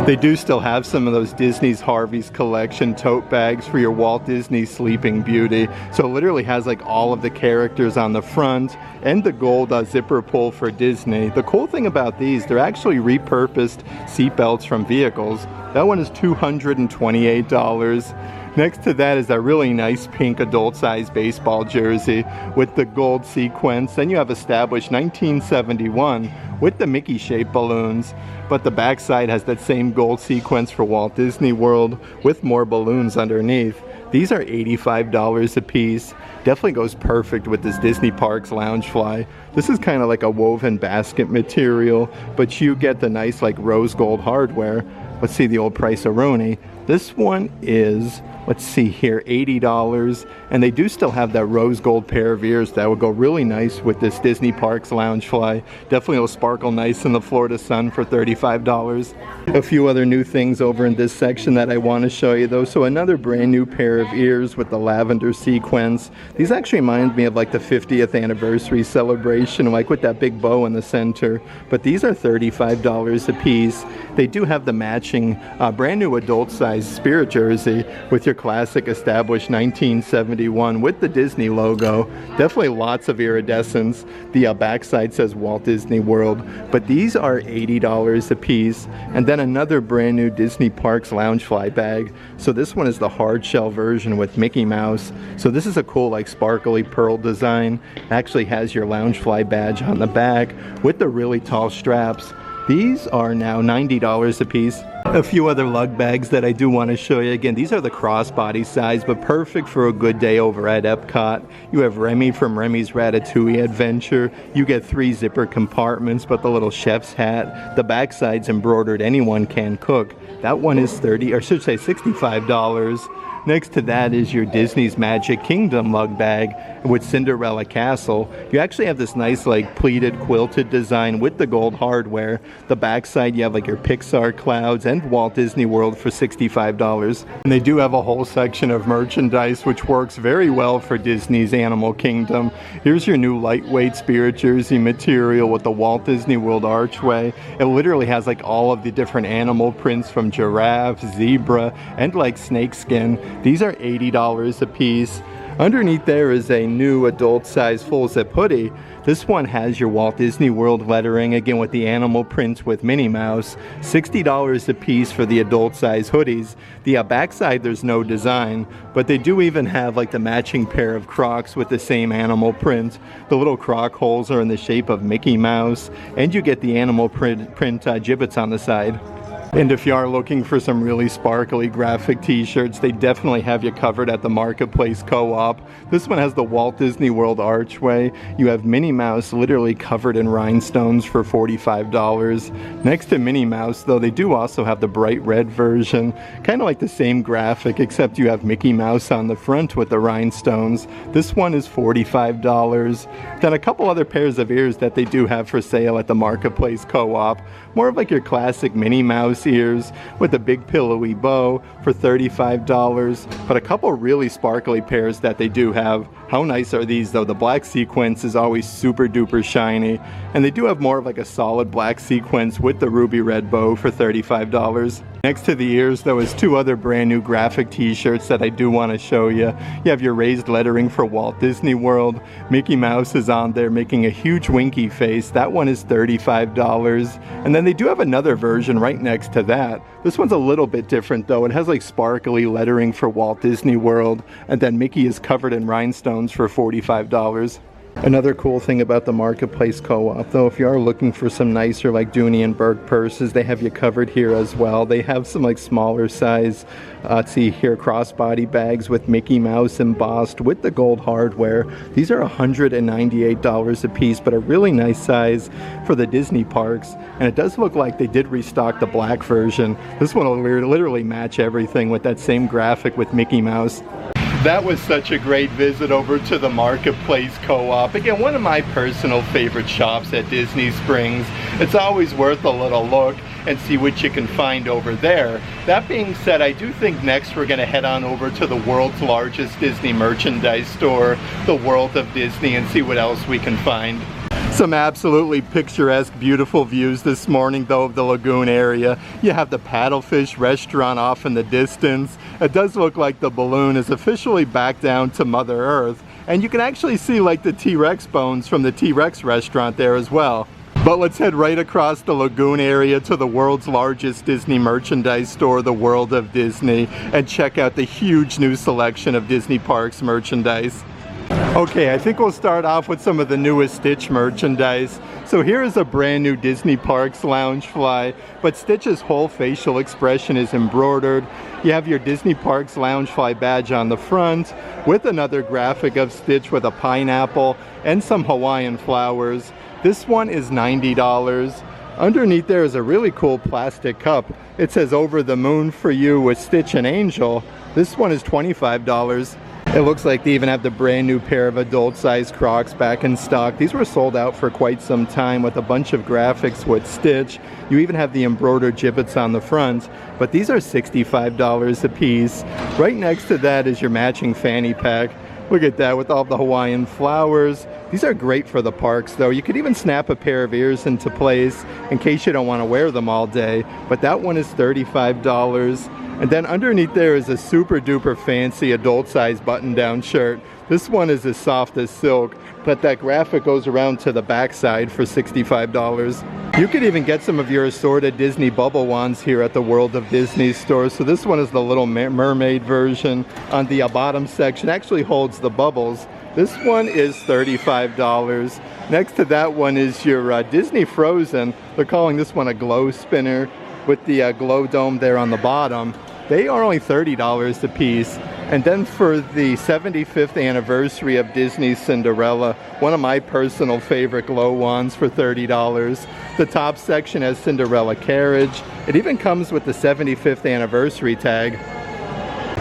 They do still have some of those Disney's Harvey's Collection tote bags for your Walt Disney Sleeping Beauty. So it literally has like all of the characters on the front and the gold zipper pull for Disney. The cool thing about these, they're actually repurposed seat belts from vehicles. That one is $228. Next to that is a really nice pink adult-sized baseball jersey with the gold sequence. Then you have established 1971 with the Mickey-shaped balloons, but the backside has that same gold sequence for Walt Disney World with more balloons underneath. These are $85 a piece. Definitely goes perfect with this Disney Parks Loungefly. This is kind of like a woven basket material, but you get the nice like rose gold hardware. Let's see the old price-a-roni. This one is, let's see here, $80, and they do still have that rose gold pair of ears that would go really nice with this Disney Parks Loungefly. Definitely will sparkle nice in the Florida sun for $35. A few other new things over in this section that I want to show you though. So another brand new pair of ears with the lavender sequence. These actually remind me of like the 50th anniversary celebration, like with that big bow in the center. But these are $35 a piece. They do have the matching brand new adult size Spirit jersey with your classic established 1971 with the Disney logo. Definitely lots of iridescence. The backside says Walt Disney World, but these are $80 a piece. And then another brand new Disney Parks Loungefly bag. So this one is the hard shell version with Mickey Mouse. So this is a cool like sparkly pearl design. It actually has your Loungefly badge on the back with the really tall straps. These are now $90 a piece. A few other lug bags that I do want to show you. Again, these are the crossbody size, but perfect for a good day over at Epcot. You have Remy from Remy's Ratatouille Adventure. You get 3 zipper compartments, but the little chef's hat. The backside's embroidered Anyone Can Cook. That one is $65. Next to that is your Disney's Magic Kingdom lug bag with Cinderella Castle. You actually have this nice like pleated quilted design with the gold hardware. The backside you have like your Pixar clouds and Walt Disney World for $65. And they do have a whole section of merchandise which works very well for Disney's Animal Kingdom. Here's your new lightweight Spirit jersey material with the Walt Disney World archway. It literally has like all of the different animal prints from giraffe, zebra, and like snake skin. These are $80 a piece. Underneath there is a new adult size full zip hoodie. This one has your Walt Disney World lettering, again with the animal prints with Minnie Mouse. $60 a piece for the adult size hoodies. The backside there's no design, but they do even have like the matching pair of Crocs with the same animal print. The little Croc holes are in the shape of Mickey Mouse, and you get the animal print gibbets on the side. And if you are looking for some really sparkly graphic t-shirts, they definitely have you covered at the Marketplace Co-op. This one has the Walt Disney World archway. You have Minnie Mouse literally covered in rhinestones for $45. Next to Minnie Mouse, though, they do also have the bright red version. Kind of like the same graphic, except you have Mickey Mouse on the front with the rhinestones. This one is $45. Then a couple other pairs of ears that they do have for sale at the Marketplace Co-op. More of like your classic Minnie Mouse ears with a big pillowy bow for $35, but a couple really sparkly pairs that they do have. How nice are these though? The black sequence is always super duper shiny, and they do have more of like a solid black sequence with the ruby red bow for $35. Next to the ears though is 2 other brand new graphic t-shirts that I do want to show you. You have your raised lettering for Walt Disney World. Mickey Mouse is on there making a huge winky face. That one is $35. And then they do have another version right next to that. This one's a little bit different though. It has like sparkly lettering for Walt Disney World, and then Mickey is covered in rhinestones for $45. Another cool thing about the Marketplace Co-op, though, if you are looking for some nicer like Dooney and Burke purses, they have you covered here as well. They have some like smaller size, let's see here, crossbody bags with Mickey Mouse embossed with the gold hardware. These are $198 a piece, but a really nice size for the Disney parks. And it does look like they did restock the black version. This one will literally match everything with that same graphic with Mickey Mouse. That was such a great visit over to the Marketplace Co-op. Again, one of my personal favorite shops at Disney Springs. It's always worth a little look and see what you can find over there. That being said, I do think next we're going to head on over to the world's largest Disney merchandise store, the World of Disney, and see what else we can find. Some absolutely picturesque, beautiful views this morning though of the lagoon area. You have the Paddlefish restaurant off in the distance. It does look like the balloon is officially back down to Mother Earth. And you can actually see like the T-Rex bones from the T-Rex restaurant there as well. But let's head right across the lagoon area to the world's largest Disney merchandise store, the World of Disney, and check out the huge new selection of Disney Parks merchandise. Okay, I think we'll start off with some of the newest Stitch merchandise. So here is a brand new Disney Parks Loungefly, but Stitch's whole facial expression is embroidered. You have your Disney Parks Loungefly badge on the front with another graphic of Stitch with a pineapple and some Hawaiian flowers. This one is $90. Underneath there is a really cool plastic cup. It says "Over the Moon for You" with Stitch and Angel. This one is $25. It looks like they even have the brand new pair of adult-sized Crocs back in stock. These were sold out for quite some time with a bunch of graphics with Stitch. You even have the embroidered gibbets on the front, but these are $65 a piece. Right next to that is your matching fanny pack. Look at that with all the Hawaiian flowers. These are great for the parks though. You could even snap a pair of ears into place in case you don't want to wear them all day, but that one is $35. And then underneath there is a super duper fancy adult size button down shirt. This one is as soft as silk, but that graphic goes around to the back side for $65. You could even get some of your assorted Disney bubble wands here at the World of Disney store. So this one is the Little Mermaid version. On the bottom section actually holds the bubbles. This one is $35. Next to that one is your Disney Frozen. They're calling this one a glow spinner with the glow dome there on the bottom. They are only $30 a piece. And then for the 75th anniversary of Disney's Cinderella, one of my personal favorite glow wands for $30. The top section has Cinderella carriage. It even comes with the 75th anniversary tag.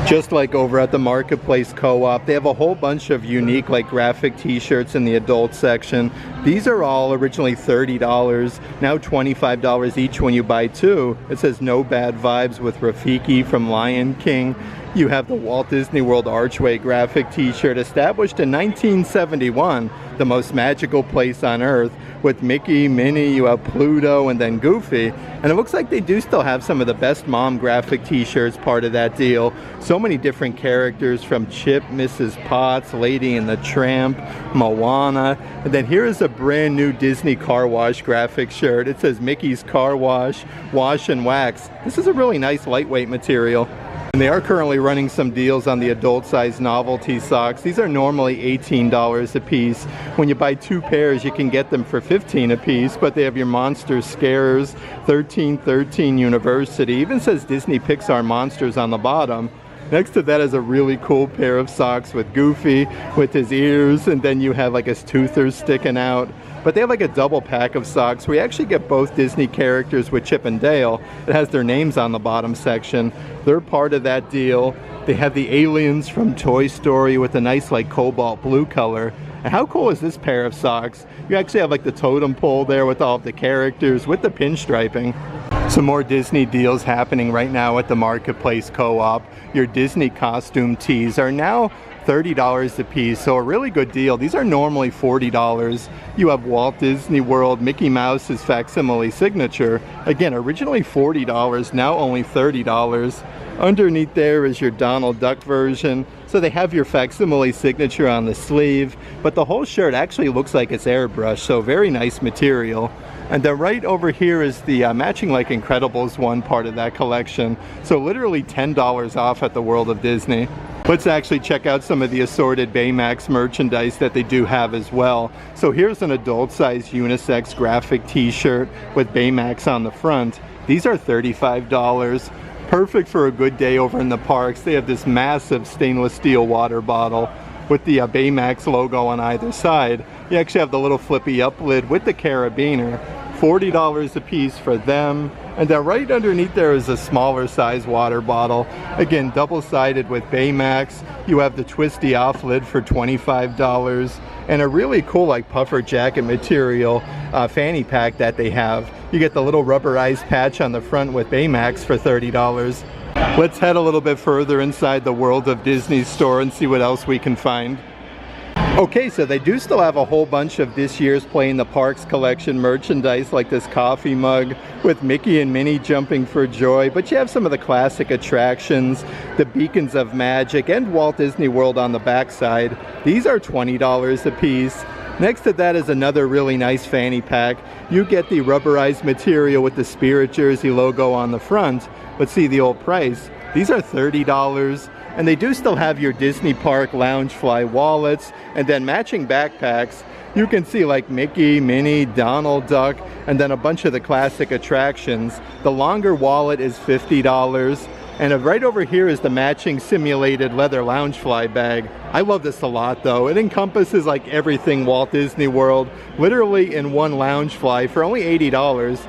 Just like over at the Marketplace Co-op, they have a whole bunch of unique like graphic t-shirts in the adult section. These are all originally $30, now $25 each when you buy two. It says "No Bad Vibes" with Rafiki from Lion King. You have the Walt Disney World Archway graphic t-shirt established in 1971, the most magical place on Earth, with Mickey, Minnie, you have Pluto, and then Goofy. And it looks like they do still have some of the best mom graphic t-shirts part of that deal. So many different characters from Chip, Mrs. Potts, Lady and the Tramp, Moana. And then here is a brand new Disney Car Wash graphic shirt. It says "Mickey's Car Wash, Wash and Wax." This is a really nice lightweight material. And they are currently running some deals on the adult-sized novelty socks. These are normally $18 a piece. When you buy two pairs, you can get them for $15 a piece, but they have your Monster Scarers, 1313 University. Even says Disney Pixar Monsters on the bottom. Next to that is a really cool pair of socks with Goofy, with his ears, and then you have like his toothers sticking out. But they have like a double pack of socks. We actually get both Disney characters with Chip and Dale. It has their names on the bottom section. They're part of that deal. They have the aliens from Toy Story with a nice like cobalt blue color. And how cool is this pair of socks? You actually have like the totem pole there with all of the characters with the pinstriping. Some more Disney deals happening right now at the Marketplace Co-op. Your Disney costume tees are now $30 a piece, so a really good deal. These are normally $40. You have Walt Disney World Mickey Mouse's facsimile signature. Again, originally $40, now only $30. Underneath there is your Donald Duck version. So they have your facsimile signature on the sleeve, but the whole shirt actually looks like it's airbrushed, so very nice material. And then right over here is the matching like Incredibles one part of that collection. So literally $10 off at the World of Disney. Let's actually check out some of the assorted Baymax merchandise that they do have as well. So here's an adult-sized unisex graphic t-shirt with Baymax on the front. These are $35. Perfect for a good day over in the parks. They have this massive stainless steel water bottle with the Baymax logo on either side. You actually have the little flippy up lid with the carabiner. $40 a piece for them. And then right underneath there is a smaller size water bottle. Again, double-sided with Baymax. You have the twisty off lid for $25. And a really cool like puffer jacket material fanny pack that they have. You get the little rubberized patch on the front with Baymax for $30. Let's head a little bit further inside the World of Disney store and see what else we can find. Okay, so they do still have a whole bunch of this year's Play in the Parks collection merchandise, like this coffee mug with Mickey and Minnie jumping for joy, but you have some of the classic attractions, the Beacons of Magic, and Walt Disney World on the backside. These are $20 a piece. Next to that is another really nice fanny pack. You get the rubberized material with the Spirit Jersey logo on the front, but see the old price. These are $30, and they do still have your Disney Park Loungefly wallets, and then matching backpacks. You can see like Mickey, Minnie, Donald Duck, and then a bunch of the classic attractions. The longer wallet is $50. And right over here is the matching simulated leather Loungefly bag. I love this a lot though. It encompasses like everything Walt Disney World, literally in one Loungefly for only $80.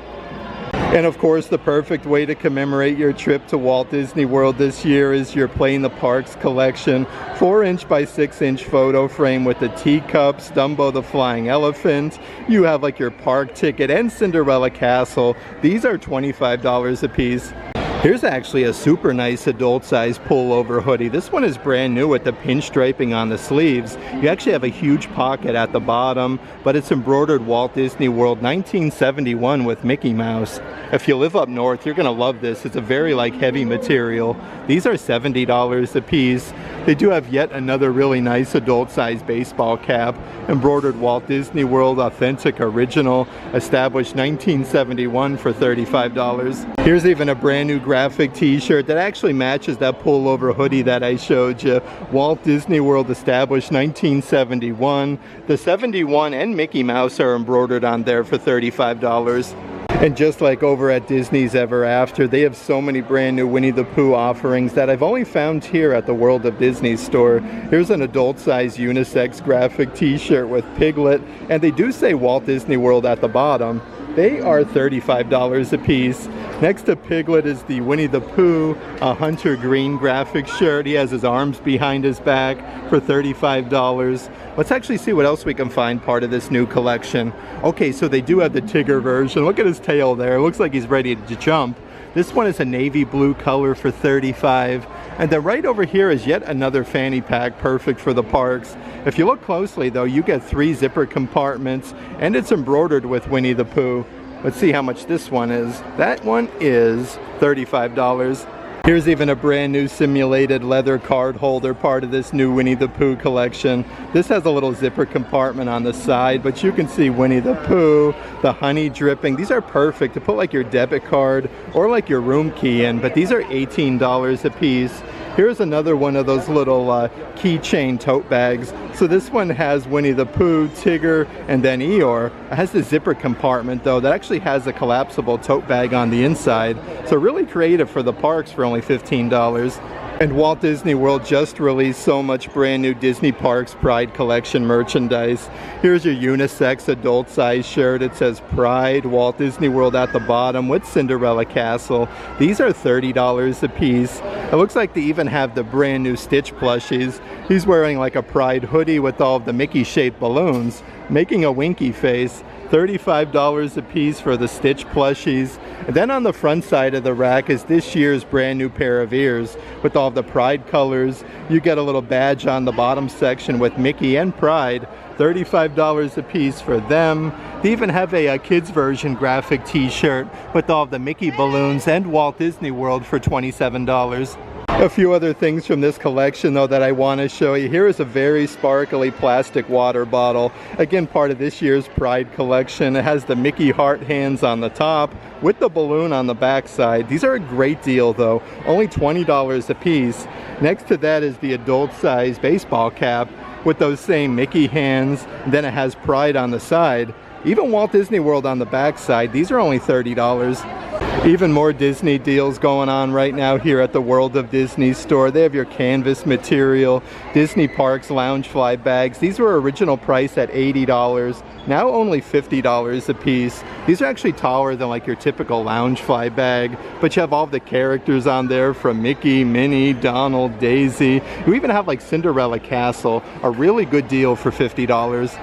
And of course, the perfect way to commemorate your trip to Walt Disney World this year is your Play in the Parks collection. 4" by 6" photo frame with the teacups, Dumbo the Flying Elephant. You have like your park ticket and Cinderella Castle. These are $25 a piece. Here's actually a super nice adult size pullover hoodie. This one is brand new with the pinstriping on the sleeves. You actually have a huge pocket at the bottom, but it's embroidered Walt Disney World 1971 with Mickey Mouse. If you live up north, you're gonna love this. It's a very like heavy material. These are $70 a piece. They do have yet another really nice adult size baseball cap, embroidered Walt Disney World authentic original, established 1971 for $35. Here's even a brand new graphic t-shirt that actually matches that pullover hoodie that I showed you. Walt Disney World established 1971. The 71 and Mickey Mouse are embroidered on there for $35. And just like over at Disney's Ever After, they have so many brand new Winnie the Pooh offerings that I've only found here at the World of Disney store. Here's an adult size unisex graphic t-shirt with Piglet, and they do say Walt Disney World at the bottom. They are $35 a piece. Next to Piglet is the Winnie the Pooh, a hunter green graphic shirt. He has his arms behind his back for $35. Let's actually see what else we can find part of this new collection. Okay, so they do have the Tigger version. Look at his tail there. It looks like he's ready to jump. This one is a navy blue color for $35. And then right over here is yet another fanny pack, perfect for the parks. If you look closely though, you get 3 zipper compartments, and it's embroidered with Winnie the Pooh. Let's see how much this one is. That one is $35. Here's even a brand new simulated leather card holder, part of this new Winnie the Pooh collection. This has a little zipper compartment on the side, but you can see Winnie the Pooh, the honey dripping. These are perfect to put like your debit card or like your room key in, but these are $18 a piece. Here's another one of those little keychain tote bags. So this one has Winnie the Pooh, Tigger, and then Eeyore. It has the zipper compartment though that actually has a collapsible tote bag on the inside. So really creative for the parks for only $15. And Walt Disney World just released so much brand new Disney Parks Pride Collection merchandise. Here's your unisex adult size shirt. It says Pride, Walt Disney World at the bottom with Cinderella Castle. These are $30 a piece. It looks like they even have the brand new Stitch plushies. He's wearing like a Pride hoodie with all of the Mickey shaped balloons, making a winky face. $35 a piece for the Stitch plushies. And then on the front side of the rack is this year's brand new pair of ears with all the Pride colors. You get a little badge on the bottom section with Mickey and Pride. $35 a piece for them. They even have a kids version graphic t-shirt with all the Mickey balloons and Walt Disney World for $27. A few other things from this collection though that I want to show you. Here is a very sparkly plastic water bottle. Again, part of this year's Pride collection. It has the Mickey heart hands on the top with the balloon on the back side. These are a great deal though, only $20 a piece. Next to that is the adult size baseball cap with those same Mickey hands. Then it has Pride on the side. Even Walt Disney World on the back side. These are only $30. Even more Disney deals going on right now here at the World of Disney store. They have your canvas material, Disney Parks Loungefly bags. These were original price at $80, now only $50 a piece. These are actually taller than like your typical Loungefly bag, but you have all the characters on there from Mickey, Minnie, Donald, Daisy. You even have like Cinderella Castle, a really good deal for $50.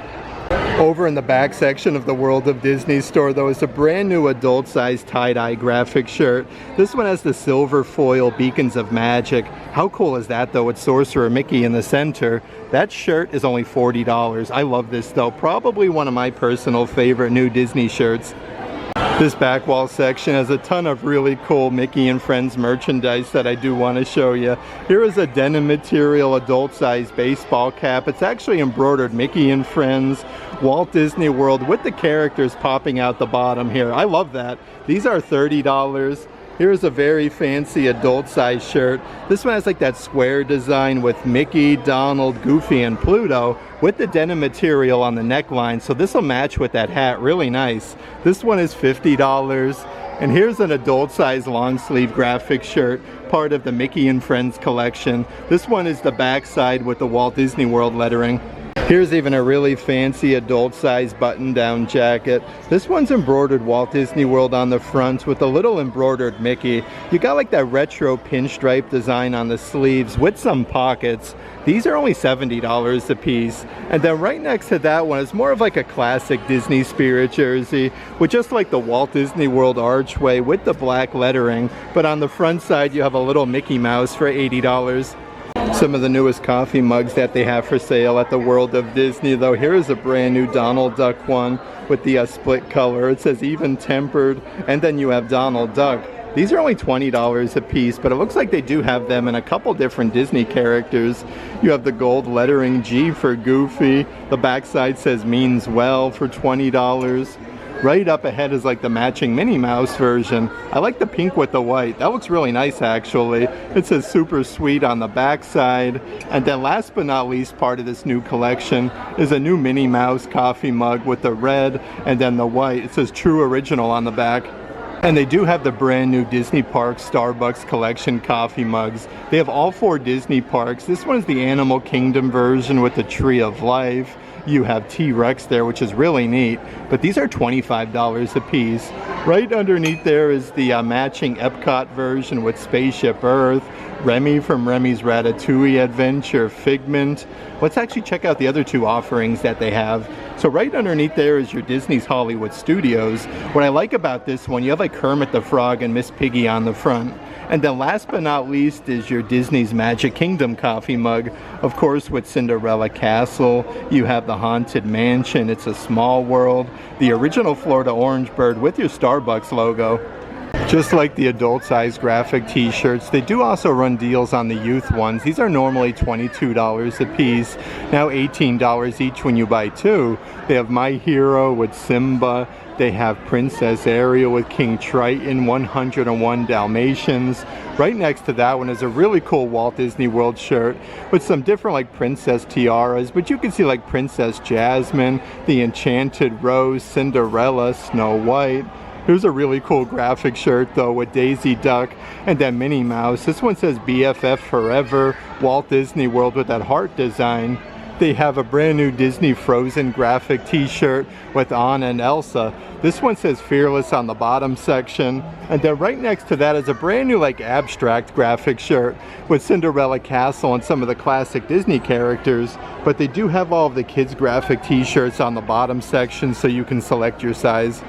Over in the back section of the World of Disney store though is a brand new adult size tie-dye graphic shirt. This one has the silver foil beacons of magic. How cool is that though, with Sorcerer Mickey in the center. That shirt is only $40. I love this though, probably one of my personal favorite new Disney shirts. This back wall section has a ton of really cool Mickey and Friends merchandise that I do want to show you. Here is a denim material adult size baseball cap. It's actually embroidered Mickey and Friends, Walt Disney World with the characters popping out the bottom here. I love that. These are $30. Here's a very fancy adult size shirt. This one has like that square design with Mickey, Donald, Goofy, and Pluto with the denim material on the neckline. So this will match with that hat, really nice. This one is $50. And here's an adult size long sleeve graphic shirt, part of the Mickey and Friends collection. This one is the back side with the Walt Disney World lettering. Here's even a really fancy adult size button down jacket. This one's embroidered Walt Disney World on the front with a little embroidered Mickey. You got like that retro pinstripe design on the sleeves with some pockets. These are only $70 a piece. And then right next to that one is more of like a classic Disney Spirit jersey with just like the Walt Disney World archway with the black lettering. But on the front side you have a little Mickey Mouse for $80. Some of the newest coffee mugs that they have for sale at the World of Disney though. Here is a brand new Donald Duck one with the split color. It says even tempered, and then you have Donald Duck. These are only $20 a piece, but it looks like they do have them in a couple different Disney characters. You have the gold lettering G for Goofy. The backside says means well for $20. Right up ahead is like the matching Minnie Mouse version. I like the pink with the white. That looks really nice actually. It says super sweet on the back side. And then last but not least, part of this new collection is a new Minnie Mouse coffee mug with the red and then the white. It says true original on the back. And they do have the brand new Disney Parks Starbucks collection coffee mugs. They have all 4 Disney parks. This one is the Animal Kingdom version with the Tree of Life. You have T-Rex there, which is really neat, but these are $25 a piece. Right underneath there is the matching Epcot version with Spaceship Earth, Remy from Remy's Ratatouille Adventure, Figment. Let's actually check out the other 2 offerings that they have. So right underneath there is your Disney's Hollywood Studios. What I like about this one, you have like Kermit the Frog and Miss Piggy on the front. And then last but not least is your Disney's Magic Kingdom coffee mug. Of course with Cinderella Castle, you have the Haunted Mansion, It's a Small World, the original Florida Orange Bird with your Starbucks logo. Just like the adult size graphic t-shirts, they do also run deals on the youth ones. These are normally $22 a piece, now $18 each when you buy 2. They have My Hero with Simba. They have Princess Ariel with King Triton, 101 Dalmatians. Right next to that one is a really cool Walt Disney World shirt with some different like princess tiaras, but you can see like Princess Jasmine, the Enchanted Rose, Cinderella, Snow White. Here's a really cool graphic shirt though with Daisy Duck and then Minnie Mouse. This one says BFF Forever, Walt Disney World with that heart design. They have a brand new Disney Frozen graphic t-shirt with Anna and Elsa. This one says Fearless on the bottom section. And then right next to that is a brand new like abstract graphic shirt with Cinderella Castle and some of the classic Disney characters. But they do have all of the kids graphic t-shirts on the bottom section so you can select your size.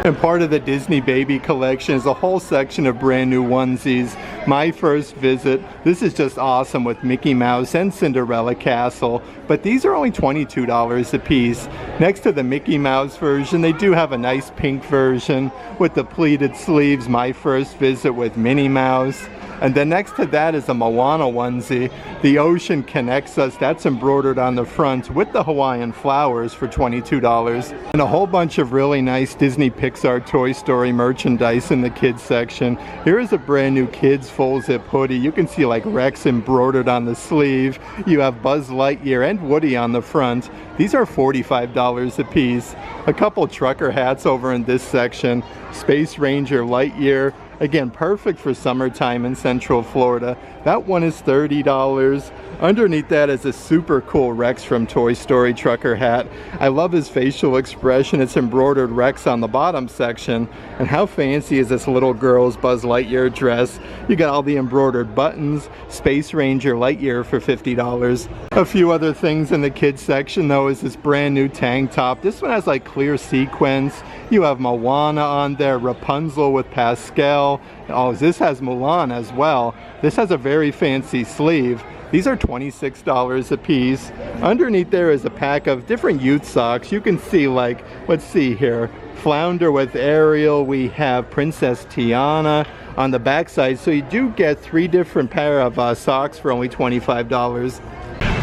And part of the Disney Baby collection is a whole section of brand new onesies. My First Visit. This is just awesome with Mickey Mouse and Cinderella Castle. But these are only $22 a piece. Next to the Mickey Mouse version, they do have a nice pink version with the pleated sleeves. My First Visit with Minnie Mouse. And then next to that is a Moana onesie. The ocean connects us. That's embroidered on the front with the Hawaiian flowers for $22. And a whole bunch of really nice Disney Pixar Toy Story merchandise in the kids section. Here is a brand new kids full zip hoodie. You can see like Rex embroidered on the sleeve. You have Buzz Lightyear and Woody on the front. These are $45 a piece. A couple trucker hats over in this section. Space Ranger Lightyear. Again, perfect for summertime in Central Florida. That one is $30. Underneath that is a super cool Rex from Toy Story trucker hat. I love his facial expression. It's embroidered Rex on the bottom section. And how fancy is this little girl's Buzz Lightyear dress? You got all the embroidered buttons. Space Ranger Lightyear for $50. A few other things in the kids section though is this brand new tank top. This one has like clear sequins. You have Moana on there, Rapunzel with Pascal. Oh, this has Mulan as well. This has a very fancy sleeve. These are $26 a piece. Underneath there is a pack of different youth socks. You can see, like, let's see here, Flounder with Ariel. We have Princess Tiana on the backside. So you do get 3 different pair of socks for only $25.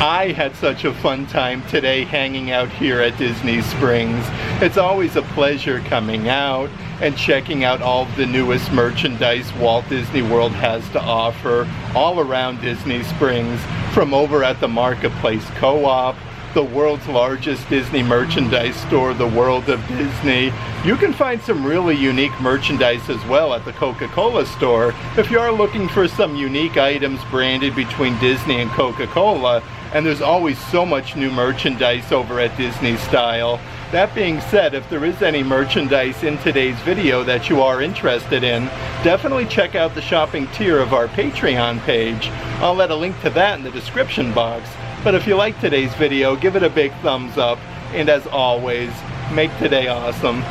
I had such a fun time today hanging out here at Disney Springs. It's always a pleasure coming out and checking out all of the newest merchandise Walt Disney World has to offer all around Disney Springs, from over at the Marketplace Co-op, the world's largest Disney merchandise store, the World of Disney. You can find some really unique merchandise as well at the Coca-Cola store. If you are looking for some unique items branded between Disney and Coca-Cola, and there's always so much new merchandise over at Disney Style. That being said, if there is any merchandise in today's video that you are interested in, definitely check out the shopping tier of our Patreon page. I'll let a link to that in the description box. But if you like today's video, give it a big thumbs up, and as always, make today awesome.